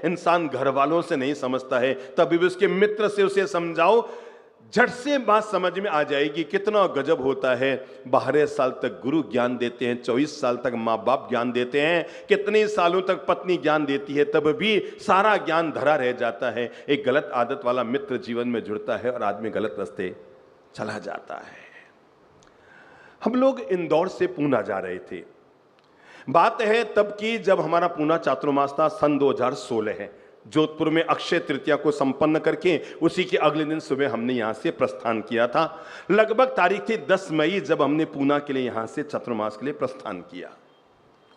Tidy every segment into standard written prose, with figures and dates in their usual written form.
इंसान घर वालों से नहीं समझता है, तभी भी उसके मित्र से उसे समझाओ, झट से बात समझ में आ जाएगी। कितना गजब होता है, 12 साल तक गुरु ज्ञान देते हैं, 24 साल तक माँ बाप ज्ञान देते हैं, कितने सालों तक पत्नी ज्ञान देती है, तब भी सारा ज्ञान धरा रह जाता है। एक गलत आदत वाला मित्र जीवन में जुड़ता है और आदमी गलत रास्ते चला जाता है। हम लोग इंदौर से पूना जा रहे थे। बात है तब की जब हमारा पूना चातुर्मास था, सन 2016 है। जोधपुर में अक्षय तृतीया को संपन्न करके उसी के अगले दिन सुबह हमने यहां से प्रस्थान किया था। लगभग तारीख थी 10 मई जब हमने पूना के लिए यहां से चातुर्मास के लिए प्रस्थान किया।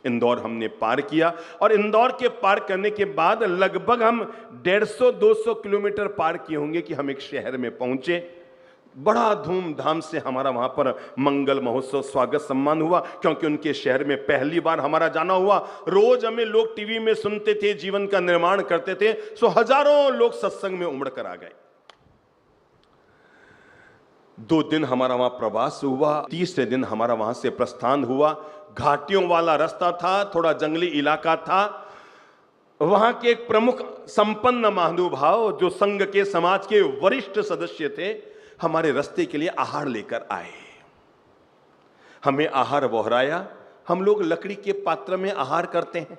इंदौर हमने पार किया और इंदौर के पार करने के बाद लगभग हम 150-200 किलोमीटर पार किए होंगे कि हम एक शहर में पहुंचे। बड़ा धूमधाम से हमारा वहां पर मंगल महोत्सव स्वागत सम्मान हुआ, क्योंकि उनके शहर में पहली बार हमारा जाना हुआ। रोज हमें लोग टीवी में सुनते थे, जीवन का निर्माण करते थे, सो हजारों लोग सत्संग में उमड़ कर आ गए। 2 दिन हमारा वहां प्रवास हुआ, तीसरे दिन हमारा वहां से प्रस्थान हुआ। घाटियों वाला रास्ता था, थोड़ा जंगली इलाका था। वहां के एक प्रमुख संपन्न महानुभाव जो संघ के समाज के वरिष्ठ सदस्य थे, हमारे रास्ते के लिए आहार लेकर आए। हमें आहार बहराया। हम लोग लकड़ी के पात्र में आहार करते हैं,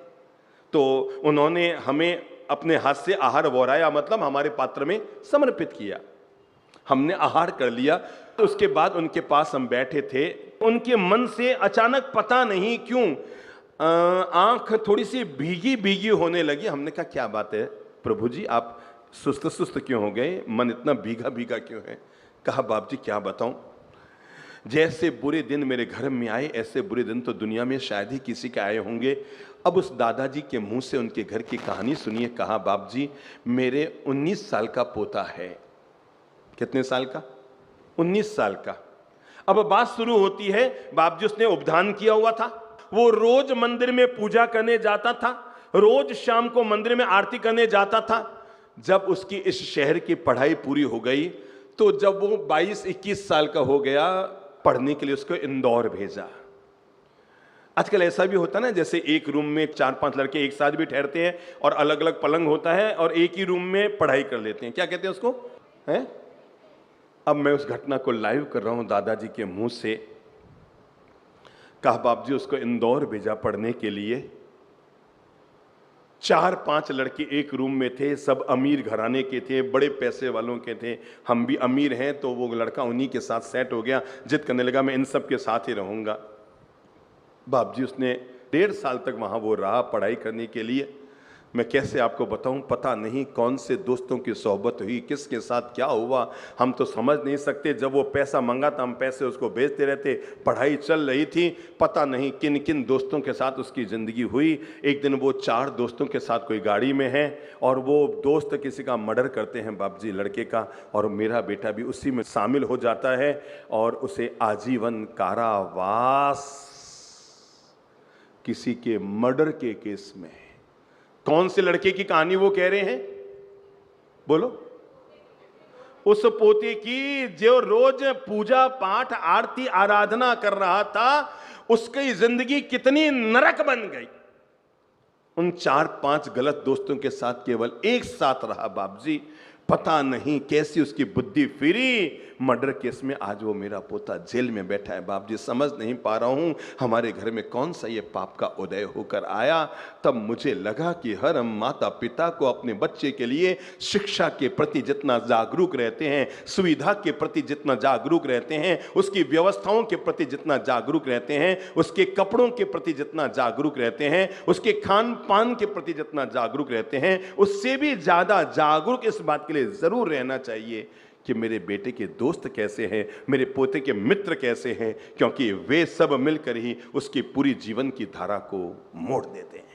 तो उन्होंने हमें अपने हाथ से आहार बहराया, मतलब हमारे पात्र में समर्पित किया। हमने आहार कर लिया। तो उसके बाद उनके पास हम बैठे थे। उनके मन से अचानक पता नहीं क्यों आंख थोड़ी सी भीगी भीगी होने लगी। हमने कहा क्या बात है प्रभु जी, आप सुस्त सुस्त क्यों हो गए, मन इतना भीगा भीगा क्यों है? कहा बाप जी क्या बताऊं, जैसे बुरे दिन मेरे घर में आए ऐसे बुरे दिन तो दुनिया में शायद ही किसी के आए होंगे। अब उस दादाजी के मुंह से उनके घर की कहानी सुनिए। कहा बाप जी मेरे 19 साल का पोता है। कितने साल का? 19 साल का। अब बात शुरू होती है, बाप जी उसने उपधान किया हुआ था, वो रोज मंदिर में पूजा करने जाता था, रोज शाम को मंदिर में आरती करने जाता था। जब उसकी इस शहर की पढ़ाई पूरी हो गई तो जब वो 22-21 साल का हो गया, पढ़ने के लिए उसको इंदौर भेजा। आजकल ऐसा भी होता ना, जैसे एक रूम में 4-5 लड़के एक साथ भी ठहरते हैं और अलग अलग पलंग होता है और एक ही रूम में पढ़ाई कर लेते हैं, क्या कहते हैं उसको, हैं? अब मैं उस घटना को लाइव कर रहा हूं दादाजी के मुंह से। कहा बाप जी उसको इंदौर भेजा पढ़ने के लिए। 4-5 लड़के एक रूम में थे, सब अमीर घराने के थे, बड़े पैसे वालों के थे। हम भी अमीर हैं, तो वो लड़का उन्हीं के साथ सेट हो गया, जिद करने लगा मैं इन सब के साथ ही रहूंगा। बाप जी उसने 1.5 साल तक वहां वो रहा पढ़ाई करने के लिए। मैं कैसे आपको बताऊं, पता नहीं कौन से दोस्तों की सोहबत हुई, किसके साथ क्या हुआ, हम तो समझ नहीं सकते। जब वो पैसा मंगा था हम पैसे उसको भेजते रहते, पढ़ाई चल रही थी, पता नहीं किन किन दोस्तों के साथ उसकी ज़िंदगी हुई। एक दिन वो 4 दोस्तों के साथ कोई गाड़ी में है और वो दोस्त किसी का मर्डर करते हैं बाप जी, लड़के का, और मेरा बेटा भी उसी में शामिल हो जाता है और उसे आजीवन कारावास किसी के मर्डर के केस में। कौन से लड़के की कहानी वो कह रहे हैं, बोलो? उस पोते की जो रोज पूजा पाठ आरती आराधना कर रहा था, उसकी जिंदगी कितनी नरक बन गई। उन 4-5 गलत दोस्तों के साथ केवल एक साथ रहा बाप जी, पता नहीं कैसी उसकी बुद्धि फिरी, मर्डर केस में आज वो मेरा पोता जेल में बैठा है। बाप जी समझ नहीं पा रहा हूं हमारे घर में कौन सा ये पाप का उदय होकर आया। तब मुझे लगा कि हर माता पिता को अपने बच्चे के लिए शिक्षा के प्रति जितना जागरूक रहते हैं, सुविधा के प्रति जितना जागरूक रहते हैं, उसकी व्यवस्थाओं के प्रति जितना जागरूक रहते हैं, उसके कपड़ों के प्रति जितना जागरूक रहते हैं, उसके खान पान के प्रति जितना जागरूक रहते हैं, उससे भी ज्यादा जागरूक इस बात के लिए जरूर रहना चाहिए कि मेरे बेटे के दोस्त कैसे हैं, मेरे पोते के मित्र कैसे हैं, क्योंकि वे सब मिलकर ही उसकी पूरी जीवन की धारा को मोड़ देते हैं।